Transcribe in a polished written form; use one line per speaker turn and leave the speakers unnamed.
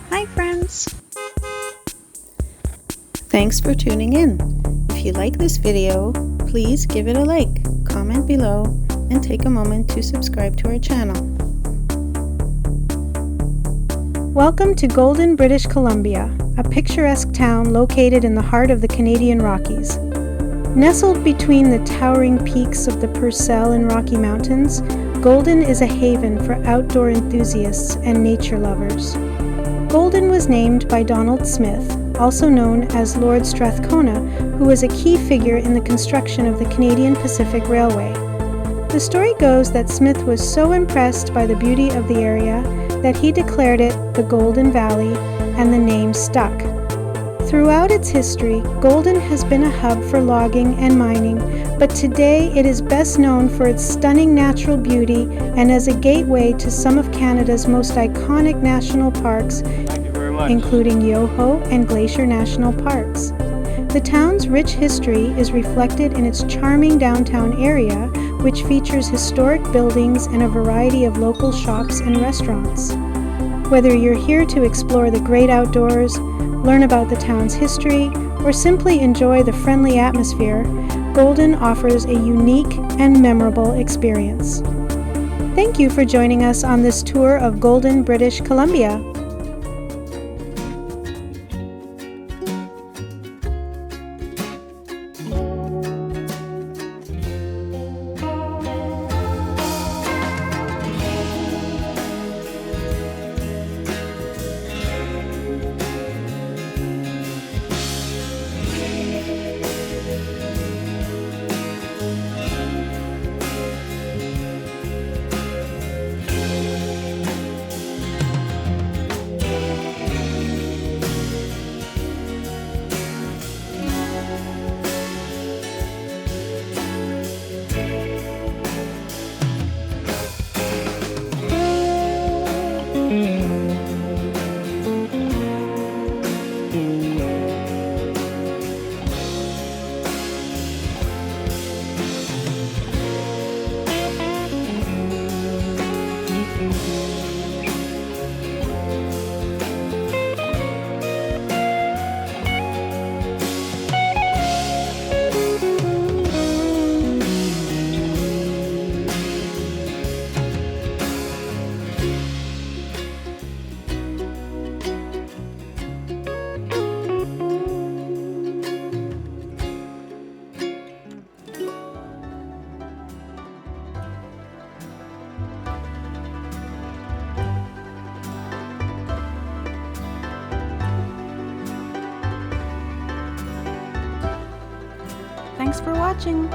Hi friends! Thanks for tuning in. If you like this video, please give it a like, comment below, and take a moment to subscribe to our channel. Welcome to Golden, British Columbia, a picturesque town located in the heart of the Canadian Rockies. Nestled between the towering peaks of the Purcell and Rocky Mountains, Golden is a haven for outdoor enthusiasts and nature lovers. Golden was named by Donald Smith, also known as Lord Strathcona, who was a key figure in the construction of the Canadian Pacific Railway. The story goes that Smith was so impressed by the beauty of the area that he declared it the Golden Valley, and the name stuck. Throughout its history, Golden has been a hub for logging and mining, but today it is best known for its stunning natural beauty and as a gateway to some of Canada's most iconic national parks, including Yoho and Glacier National Parks. The town's rich history is reflected in its charming downtown area, which features historic buildings and a variety of local shops and restaurants. Whether you're here to explore the great outdoors, learn about the town's history, or simply enjoy the friendly atmosphere, Golden offers a unique and memorable experience. Thank you for joining us on this tour of Golden, British Columbia. Thanks for watching!